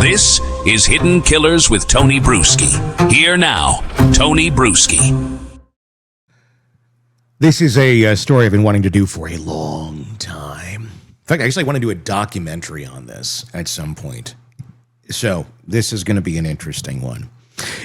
This is Hidden Killers with Tony Bruschi. Here now, Tony Bruschi. This is a story I've been wanting to do for a long time. In fact, I actually want to do a documentary on this at some point. So this is going to be an interesting one.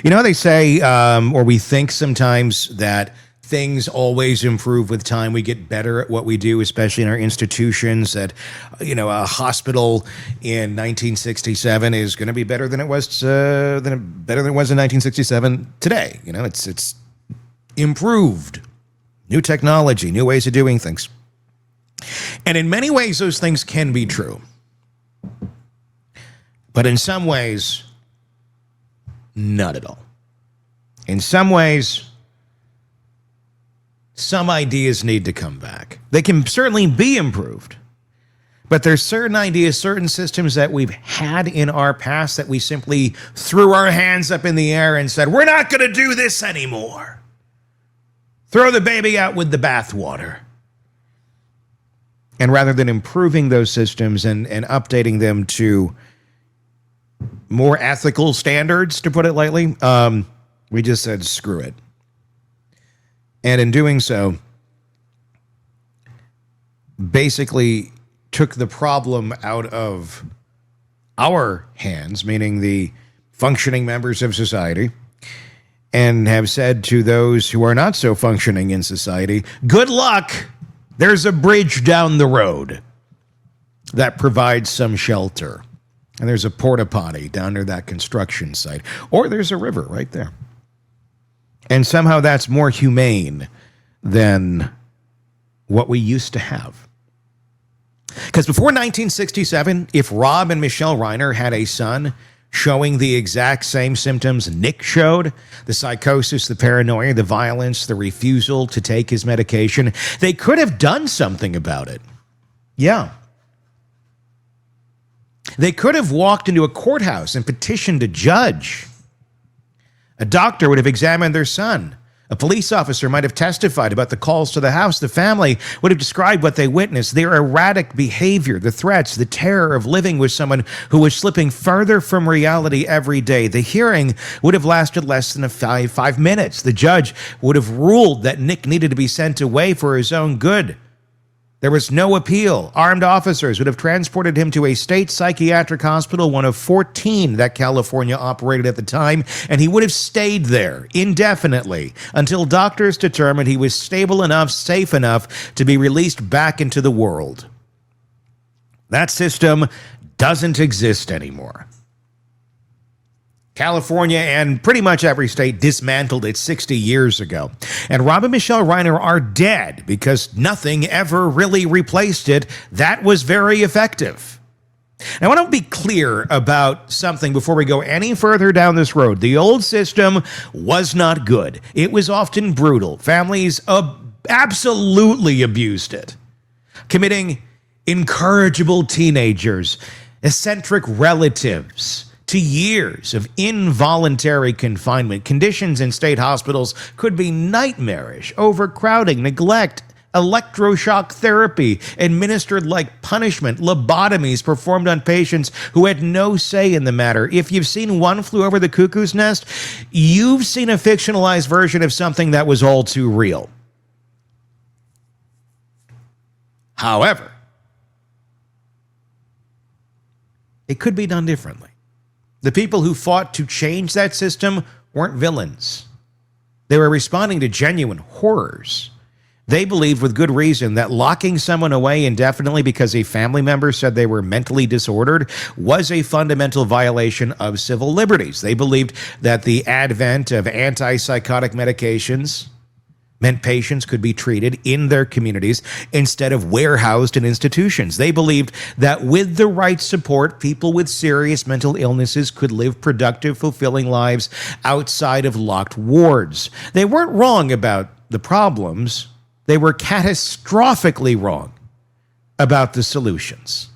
You know how they say, or we think sometimes, that things always improve with time. We get better at what we do, especially in our institutions. That, a hospital in 1967 is going to be better than it was better than it was in 1967 today. It's improved, new technology, new ways of doing things, and in many ways those things can be true. But in some ways, not at all. In some ways, some ideas need to come back. They can certainly be improved, but there's certain ideas, certain systems that we've had in our past that we simply threw our hands up in the air and said, we're not going to do this anymore. Throw the baby out with the bathwater. And rather than improving those systems and updating them to more ethical standards, to put it lightly, we just said, screw it. And in doing so, basically took the problem out of our hands, meaning the functioning members of society, and have said to those who are not so functioning in society, good luck. There's a bridge down the road that provides some shelter. And there's a porta potty down near that construction site. Or there's a river right there. And somehow that's more humane than what we used to have. Because before 1967, if Rob and Michele Reiner had a son showing the exact same symptoms Nick showed, the psychosis, the paranoia, the violence, the refusal to take his medication, they could have done something about it. Yeah. They could have walked into a courthouse and petitioned a judge. A doctor would have examined their son. A police officer might have testified about the calls to the house. The family would have described what they witnessed, their erratic behavior, the threats, the terror of living with someone who was slipping further from reality every day. The hearing would have lasted less than five minutes. The judge would have ruled that Nick needed to be sent away for his own good. There was no appeal. Armed officers would have transported him to a state psychiatric hospital, one of 14 that California operated at the time, and he would have stayed there indefinitely until doctors determined he was stable enough, safe enough to be released back into the world. That system doesn't exist anymore. California and pretty much every state dismantled it 60 years ago. And Rob and Michele Reiner are dead because nothing ever really replaced it. That was very effective. Now, I want to be clear about something before we go any further down this road. The old system was not good. It was often brutal. Families absolutely abused it, committing incorrigible teenagers, eccentric relatives, to years of involuntary confinement. Conditions in state hospitals could be nightmarish: overcrowding, neglect, electroshock therapy administered like punishment, lobotomies performed on patients who had no say in the matter. If you've seen One Flew Over the Cuckoo's Nest, you've seen a fictionalized version of something that was all too real. However, it could be done differently. The people who fought to change that system weren't villains. They were responding to genuine horrors. They believed with good reason that locking someone away indefinitely because a family member said they were mentally disordered was a fundamental violation of civil liberties. They believed that the advent of antipsychotic medications meant patients could be treated in their communities instead of warehoused in institutions. They believed that with the right support, people with serious mental illnesses could live productive, fulfilling lives outside of locked wards. They weren't wrong about the problems. They were catastrophically wrong about the solutions.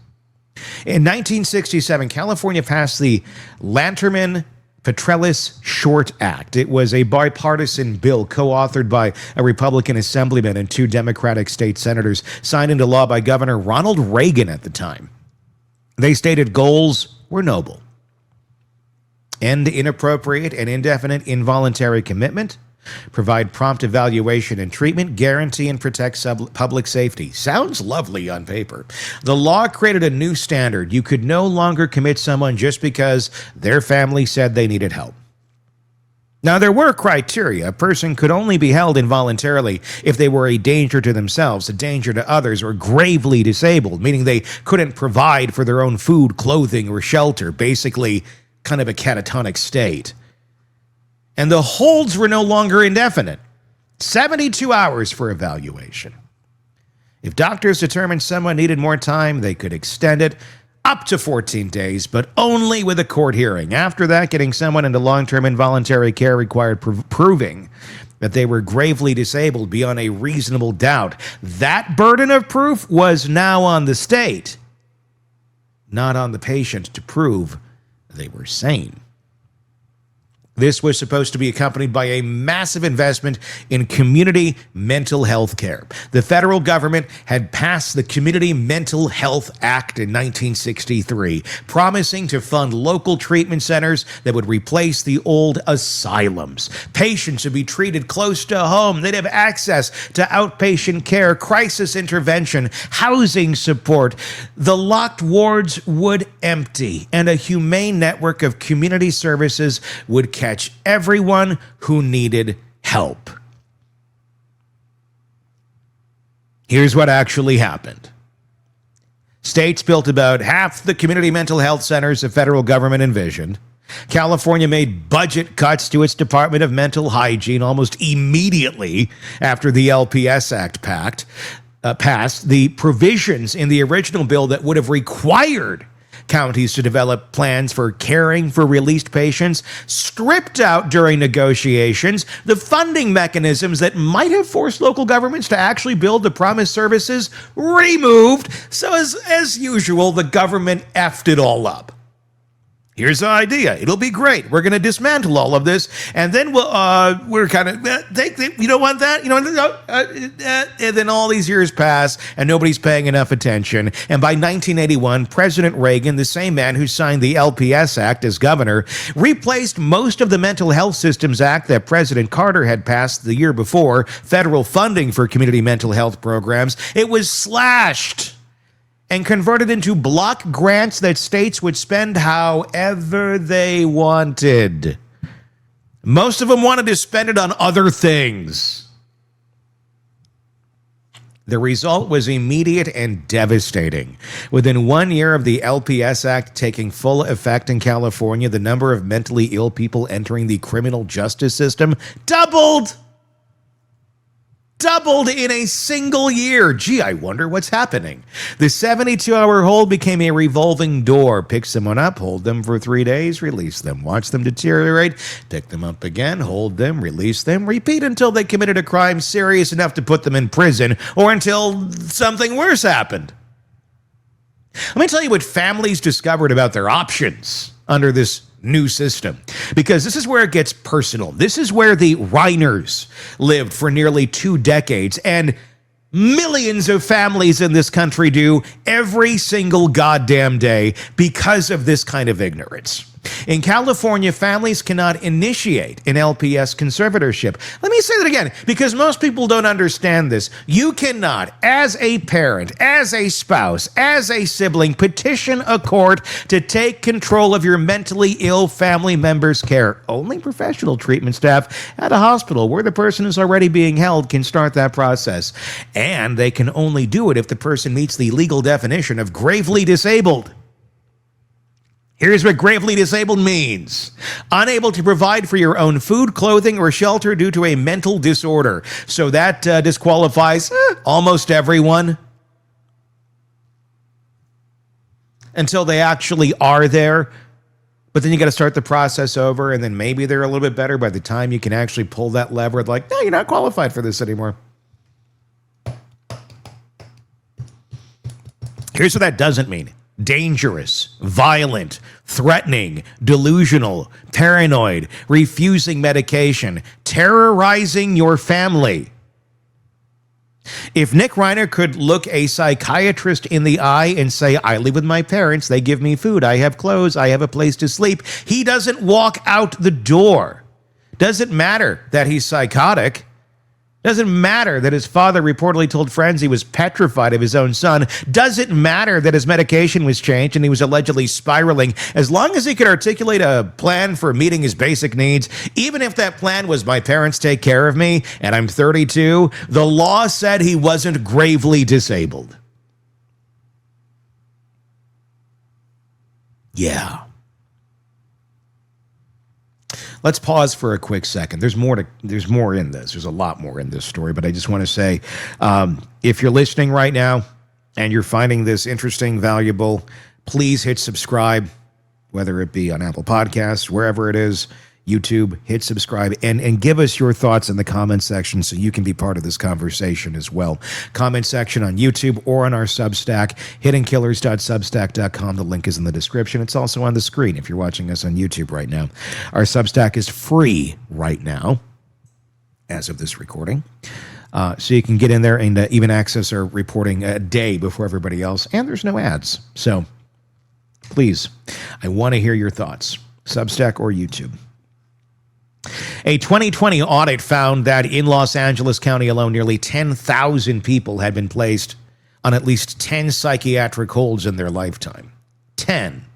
In 1967, California passed the Lanterman-Petris-Short Act. It was a bipartisan bill co-authored by a Republican assemblyman and 2 Democratic state senators, signed into law by Governor Ronald Reagan at the time. They stated goals were noble: end inappropriate and indefinite involuntary commitment, provide prompt evaluation and treatment, guarantee and protect public safety. Sounds lovely on paper. The law created a new standard. You could no longer commit someone just because their family said they needed help. Now, there were criteria. A person could only be held involuntarily if they were a danger to themselves, a danger to others, or gravely disabled, meaning they couldn't provide for their own food, clothing, or shelter, basically kind of a catatonic state. And the holds were no longer indefinite. 72 hours for evaluation. If doctors determined someone needed more time, they could extend it up to 14 days, but only with a court hearing. After that, getting someone into long-term involuntary care required proving that they were gravely disabled beyond a reasonable doubt. That burden of proof was now on the state, not on the patient to prove they were sane. This was supposed to be accompanied by a massive investment in community mental health care. The federal government had passed the Community Mental Health Act in 1963, promising to fund local treatment centers that would replace the old asylums. Patients would be treated close to home. They'd have access to outpatient care, crisis intervention, housing support. The locked wards would empty, and a humane network of community services would catch everyone who needed help. Here's what actually happened. States built about half the community mental health centers the federal government envisioned. California made budget cuts to its Department of Mental Hygiene almost immediately after the LPS Act passed. The provisions in the original bill that would have required counties to develop plans for caring for released patients, stripped out during negotiations the funding mechanisms that might have forced local governments to actually build the promised services, removed. So as usual, the government effed it all up. Here's the idea. It'll be great. We're going to dismantle all of this, and then we're kind of, you don't want that? You know, and then all these years pass, and nobody's paying enough attention. And by 1981, President Reagan, the same man who signed the LPS Act as governor, replaced most of the Mental Health Systems Act that President Carter had passed the year before, federal funding for community mental health programs. It was slashed and converted into block grants that states would spend however they wanted. Most of them wanted to spend it on other things. The result was immediate and devastating. Within 1 year of the LPS Act taking full effect in California, the number of mentally ill people entering the criminal justice system doubled in a single year. Gee, I wonder what's happening. The 72-hour hold became a revolving door. Pick someone up, hold them for 3 days, release them. Watch them deteriorate, pick them up again, hold them, release them, repeat until they committed a crime serious enough to put them in prison or until something worse happened. Let me tell you what families discovered about their options under this new system, because this is where it gets personal. This is where the Reiners lived for nearly 2 decades, and millions of families in this country do every single goddamn day because of this kind of ignorance. In California, families cannot initiate an LPS conservatorship. Let me say that again, because most people don't understand this. You cannot, as a parent, as a spouse, as a sibling, petition a court to take control of your mentally ill family member's care. Only professional treatment staff at a hospital where the person is already being held can start that process. And they can only do it if the person meets the legal definition of gravely disabled. Here's what gravely disabled means. Unable to provide for your own food, clothing, or shelter due to a mental disorder. So that disqualifies almost everyone until they actually are there. But then you got to start the process over, and then maybe they're a little bit better by the time you can actually pull that lever. Like, no, you're not qualified for this anymore. Here's what that doesn't mean. Dangerous, violent, threatening, delusional, paranoid, refusing medication, terrorizing your family. If Nick Reiner could look a psychiatrist in the eye and say, I live with my parents, they give me food, I have clothes, I have a place to sleep, he doesn't walk out the door. Doesn't matter that he's psychotic. Doesn't matter that his father reportedly told friends he was petrified of his own son. Doesn't matter that his medication was changed and he was allegedly spiraling. As long as he could articulate a plan for meeting his basic needs, even if that plan was my parents take care of me and I'm 32, the law said he wasn't gravely disabled. Yeah. Let's pause for a quick second. There's more in this. There's a lot more in this story, but I just want to say, if you're listening right now and you're finding this interesting, valuable, please hit subscribe, whether it be on Apple Podcasts, wherever it is, YouTube, hit subscribe, and give us your thoughts in the comment section so you can be part of this conversation as well. Comment section on YouTube or on our Substack, hiddenkillers.substack.com. The link is in the description. It's also on the screen if you're watching us on YouTube right now. Our Substack is free right now, as of this recording. So you can get in there and even access our reporting a day before everybody else, and there's no ads. So please, I want to hear your thoughts, Substack or YouTube. A 2020 audit found that in Los Angeles County alone, nearly 10,000 people had been placed on at least 10 psychiatric holds in their lifetime. 10.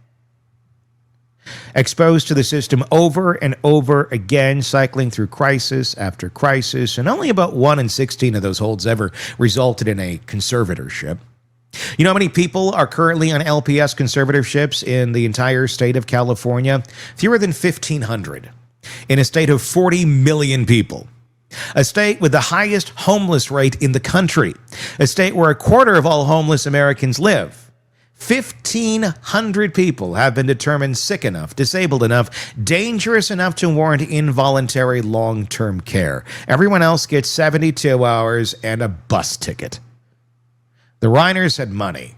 Exposed to the system over and over again, cycling through crisis after crisis, and only about 1 in 16 of those holds ever resulted in a conservatorship. You know how many people are currently on LPS conservatorships in the entire state of California? Fewer than 1,500. In a state of 40 million people. A state with the highest homeless rate in the country. A state where a quarter of all homeless Americans live. 1,500 people have been determined sick enough, disabled enough, dangerous enough to warrant involuntary long-term care. Everyone else gets 72 hours and a bus ticket. The Reiners had money.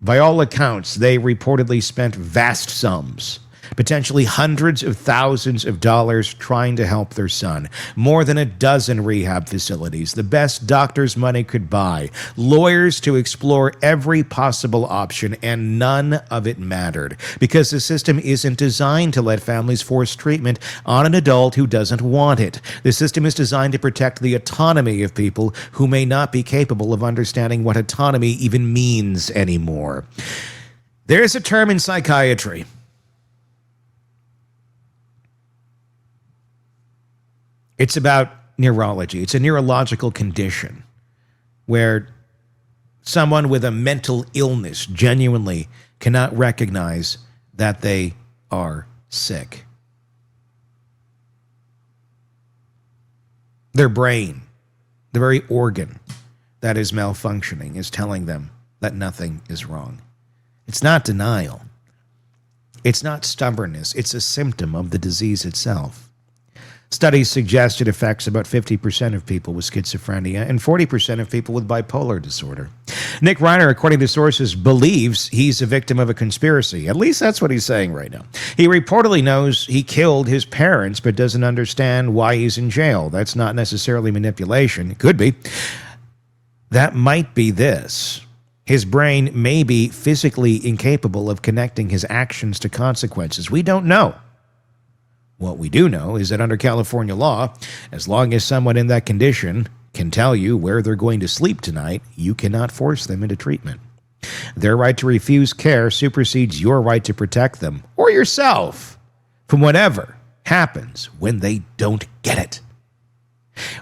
By all accounts, they reportedly spent vast sums, potentially hundreds of thousands of dollars, trying to help their son. More than a dozen rehab facilities, the best doctors money could buy, lawyers to explore every possible option, and none of it mattered because the system isn't designed to let families force treatment on an adult who doesn't want it. The system is designed to protect the autonomy of people who may not be capable of understanding what autonomy even means anymore. There's a term in psychiatry. It's about neurology. It's a neurological condition where someone with a mental illness genuinely cannot recognize that they are sick. Their brain, the very organ that is malfunctioning, is telling them that nothing is wrong. It's not denial. It's not stubbornness. It's a symptom of the disease itself. Studies suggest it affects about 50% of people with schizophrenia and 40% of people with bipolar disorder. Nick Reiner, according to sources, believes he's a victim of a conspiracy. At least that's what he's saying right now. He reportedly knows he killed his parents, but doesn't understand why he's in jail. That's not necessarily manipulation. It could be. That might be this. His brain may be physically incapable of connecting his actions to consequences. We don't know. What we do know is that under California law, as long as someone in that condition can tell you where they're going to sleep tonight, you cannot force them into treatment. Their right to refuse care supersedes your right to protect them or yourself from whatever happens when they don't get it.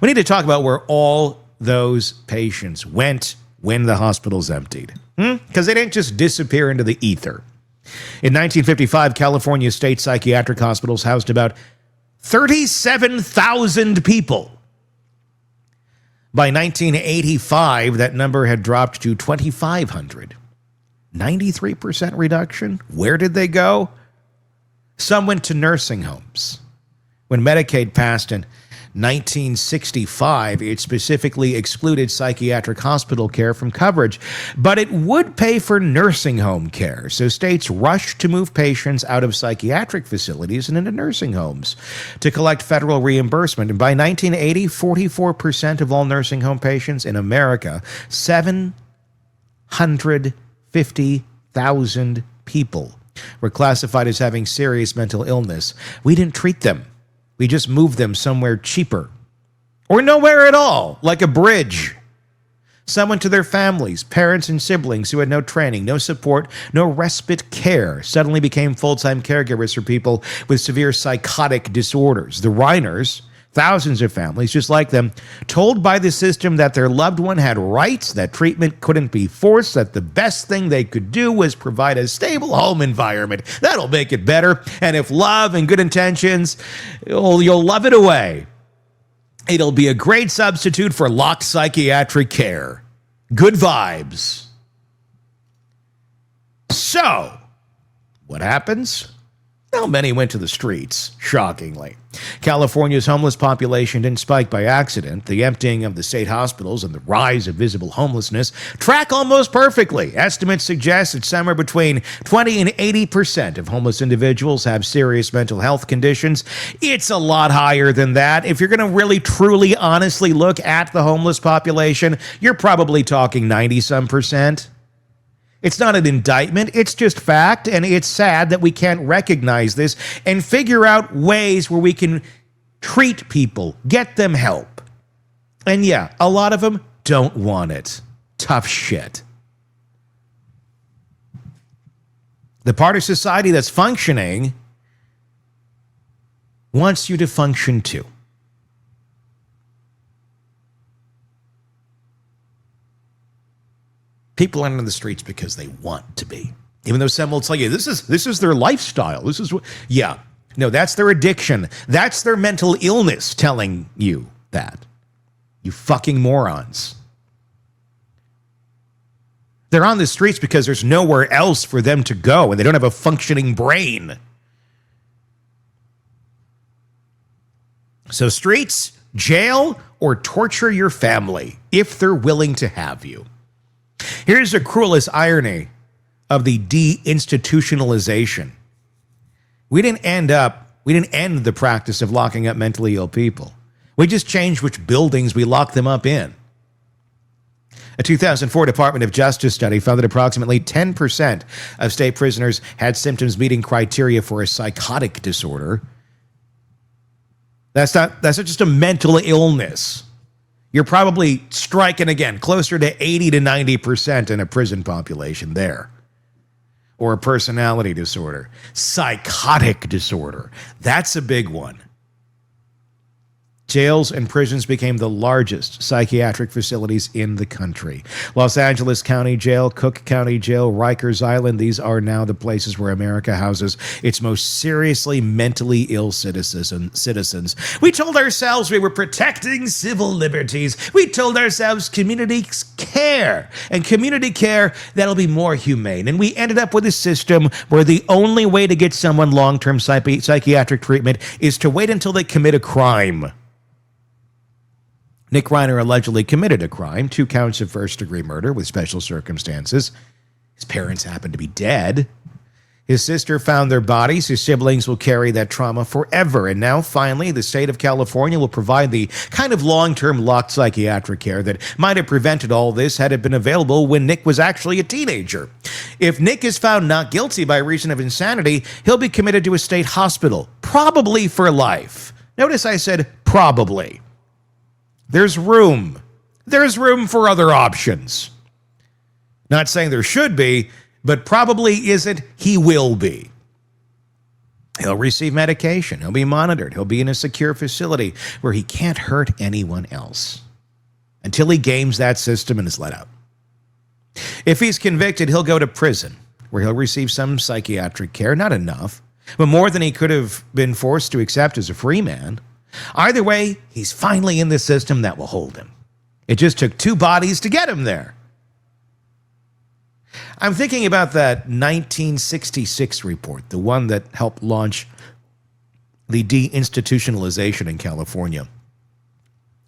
We need to talk about where all those patients went when the hospitals emptied. Because they didn't just disappear into the ether. In 1955, California state psychiatric hospitals housed about 37,000 people. By 1985, that number had dropped to 2,500. 93% reduction. Where did they go? Some went to nursing homes. When Medicaid passed and 1965, it specifically excluded psychiatric hospital care from coverage, but it would pay for nursing home care. So states rushed to move patients out of psychiatric facilities and into nursing homes to collect federal reimbursement. And by 1980, 44% of all nursing home patients in America, 750,000 people, were classified as having serious mental illness. We didn't treat them. We just moved them somewhere cheaper or nowhere at all, like a bridge. Someone to their families, parents and siblings who had no training, no support, no respite care, suddenly became full-time caregivers for people with severe psychotic disorders. The Reiners, thousands of families just like them, told by the system that their loved one had rights, that treatment couldn't be forced, that the best thing they could do was provide a stable home environment. That'll make it better. And if love and good intentions, you'll love it away. It'll be a great substitute for locked psychiatric care. Good vibes. So, what happens? Well, many went to the streets, shockingly. California's homeless population didn't spike by accident. The emptying of the state hospitals and the rise of visible homelessness track almost perfectly. Estimates suggest that somewhere between 20 and 80% of homeless individuals have serious mental health conditions. It's a lot higher than that. If you're going to really, truly, honestly look at the homeless population, you're probably talking 90-some%. It's not an indictment, it's just fact, and it's sad that we can't recognize this and figure out ways where we can treat people, get them help. And yeah, a lot of them don't want it. Tough shit. The part of society that's functioning wants you to function too. People aren't in the streets because they want to be. Even though some will tell you, this is their lifestyle. This is what, yeah. No, that's their addiction. That's their mental illness telling you that. You fucking morons. They're on the streets because there's nowhere else for them to go and they don't have a functioning brain. So streets, jail, or torture your family if they're willing to have you. Here's the cruelest irony of the deinstitutionalization. We didn't end the practice of locking up mentally ill people. We just changed which buildings we lock them up in. A 2004 Department of Justice study found that approximately 10% of state prisoners had symptoms meeting criteria for a psychotic disorder. That's not just a mental illness. You're probably striking again closer to 80 to 90% in a prison population there. Or a personality disorder. Psychotic disorder. That's a big one. Jails and prisons became the largest psychiatric facilities in the country. Los Angeles County Jail, Cook County Jail, Rikers Island, these are now the places where America houses its most seriously mentally ill citizens. We told ourselves we were protecting civil liberties. We told ourselves community care, and community care that'll be more humane. And we ended up with a system where the only way to get someone long-term psychiatric treatment is to wait until they commit a crime. Nick Reiner allegedly committed a crime, 2 counts of first-degree murder with special circumstances. His parents happened to be dead. His sister found their bodies. His siblings will carry that trauma forever. And now, finally, the state of California will provide the kind of long-term locked psychiatric care that might have prevented all this had it been available when Nick was actually a teenager. If Nick is found not guilty by reason of insanity, he'll be committed to a state hospital, probably for life. Notice I said probably. There's room. There's room for other options. Not saying there should be, but probably isn't. He will be. He'll receive medication. He'll be monitored. He'll be in a secure facility where he can't hurt anyone else until he games that system and is let out. If he's convicted, he'll go to prison where he'll receive some psychiatric care. Not enough, but more than he could have been forced to accept as a free man. Either way, he's finally in the system that will hold him. It just took 2 bodies to get him there. I'm thinking about that 1966 report, the one that helped launch the deinstitutionalization in California.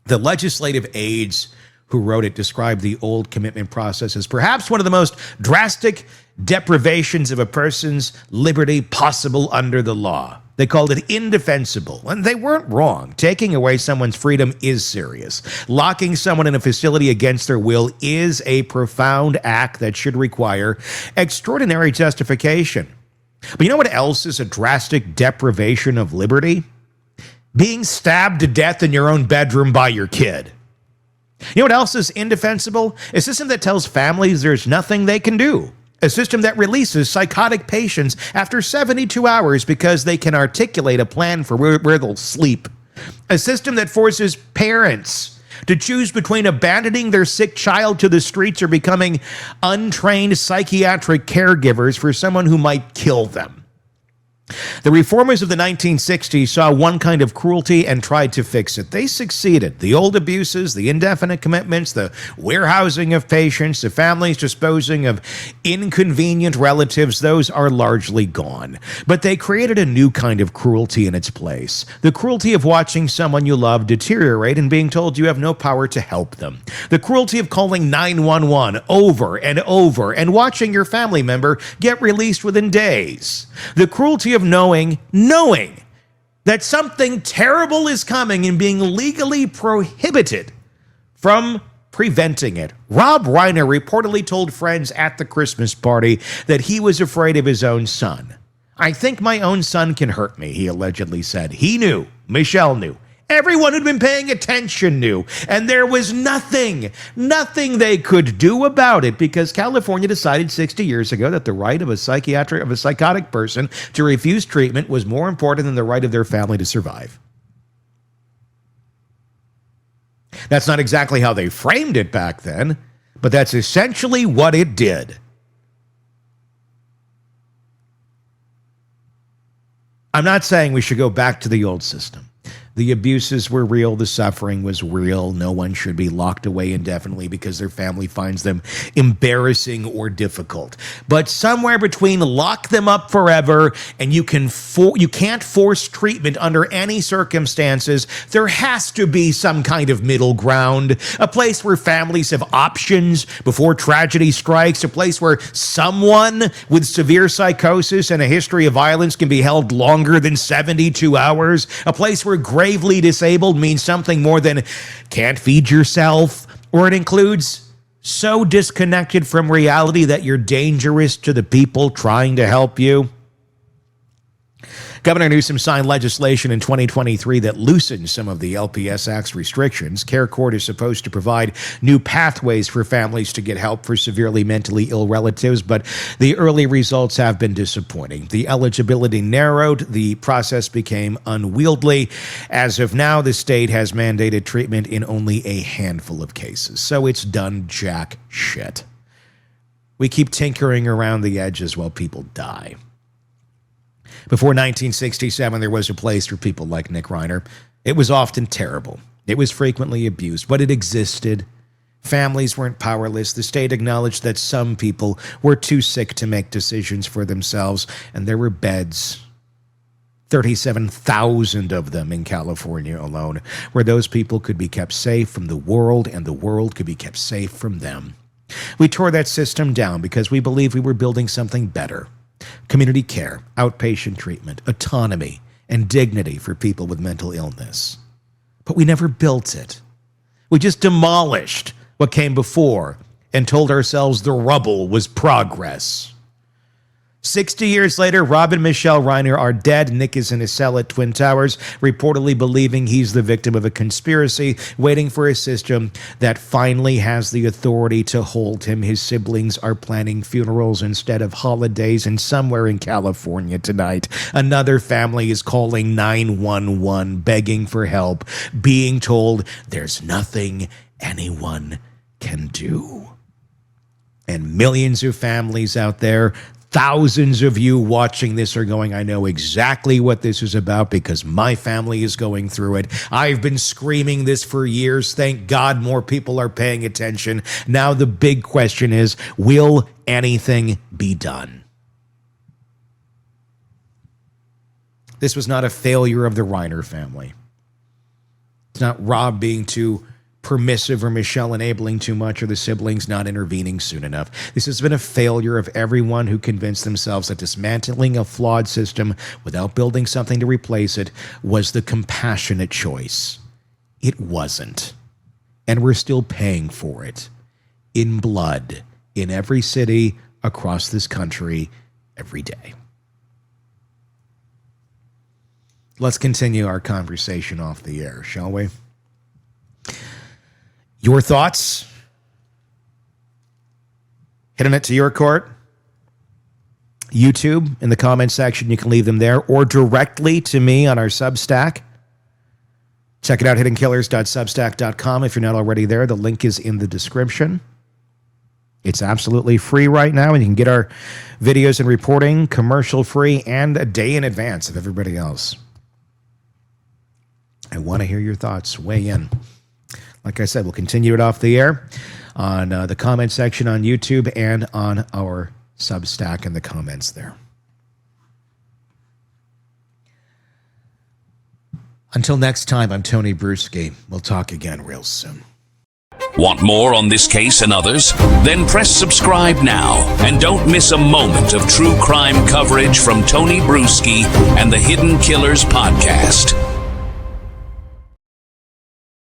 The legislative aides who wrote it described the old commitment process as perhaps one of the most drastic deprivations of a person's liberty possible under the law. They called it indefensible, and they weren't wrong. Taking away someone's freedom is serious. Locking someone in a facility against their will is a profound act that should require extraordinary justification. But you know what else is a drastic deprivation of liberty? Being stabbed to death in your own bedroom by your kid. You know what else is indefensible? A system that tells families there's nothing they can do. A system that releases psychotic patients after 72 hours because they can articulate a plan for where they'll sleep. A system that forces parents to choose between abandoning their sick child to the streets or becoming untrained psychiatric caregivers for someone who might kill them. The reformers of the 1960s saw one kind of cruelty and tried to fix it. They succeeded. The old abuses, the indefinite commitments, the warehousing of patients, the families disposing of inconvenient relatives, those are largely gone. But they created a new kind of cruelty in its place. The cruelty of watching someone you love deteriorate and being told you have no power to help them. The cruelty of calling 911 over and over and watching your family member get released within days. The cruelty of knowing that something terrible is coming and being legally prohibited from preventing it. Rob Reiner reportedly told friends at the Christmas party that he was afraid of his own son. "I think my own son can hurt me," he allegedly said. He knew. Michele knew. Everyone who'd been paying attention knew, and there was nothing they could do about it because California decided 60 years ago that the right of a psychotic person to refuse treatment was more important than the right of their family to survive. That's not exactly how they framed it back then, but that's essentially what it did. I'm not saying we should go back to the old system. The abuses were real. The suffering was real. No one should be locked away indefinitely because their family finds them embarrassing or difficult. But somewhere between lock them up forever and you can't force treatment under any circumstances, there has to be some kind of middle ground. A place where families have options before tragedy strikes. A place where someone with severe psychosis and a history of violence can be held longer than 72 hours. A place where gravely disabled means something more than can't feed yourself, or it includes so disconnected from reality that you're dangerous to the people trying to help you. Governor Newsom signed legislation in 2023 that loosens some of the LPS Act's restrictions. Care Court is supposed to provide new pathways for families to get help for severely mentally ill relatives, but the early results have been disappointing. The eligibility narrowed, the process became unwieldy. As of now, the state has mandated treatment in only a handful of cases, so it's done jack shit. We keep tinkering around the edges while people die. Before 1967, there was a place for people like Nick Reiner. It was often terrible. It was frequently abused, but it existed. Families weren't powerless. The state acknowledged that some people were too sick to make decisions for themselves, and there were beds, 37,000 of them in California alone, where those people could be kept safe from the world, and the world could be kept safe from them. We tore that system down because we believed we were building something better. Community care, outpatient treatment, autonomy, and dignity for people with mental illness. But we never built it. We just demolished what came before and told ourselves the rubble was progress. 60 years later, Rob and Michele Reiner are dead. Nick is in his cell at Twin Towers, reportedly believing he's the victim of a conspiracy, waiting for a system that finally has the authority to hold him. His siblings are planning funerals instead of holidays, and somewhere in California tonight, another family is calling 911, begging for help, being told there's nothing anyone can do. And millions of families out there, thousands of you watching this are going, I know exactly what this is about because my family is going through it. I've been screaming this for years. Thank God more people are paying attention. Now the big question is, will anything be done? This was not a failure of the Reiner family. It's not Rob being too permissive or Michele enabling too much or the siblings not intervening soon enough. This has been a failure of everyone who convinced themselves that dismantling a flawed system without building something to replace it was the compassionate choice. It wasn't. And we're still paying for it in blood in every city across this country every day. Let's continue our conversation off the air, shall we? Your thoughts? Hitting it to your court? YouTube, in the comment section, you can leave them there, or directly to me on our Substack. Check it out, hiddenkillers.substack.com. If you're not already there, the link is in the description. It's absolutely free right now, and you can get our videos and reporting commercial-free and a day in advance of everybody else. I want to hear your thoughts. Weigh in. Like I said, we'll continue it off the air on the comment section on YouTube and on our Substack in the comments there. Until next time, I'm Tony Bruschi. We'll talk again real soon. Want more on this case and others? Then press subscribe now and don't miss a moment of true crime coverage from Tony Bruschi and the Hidden Killers podcast.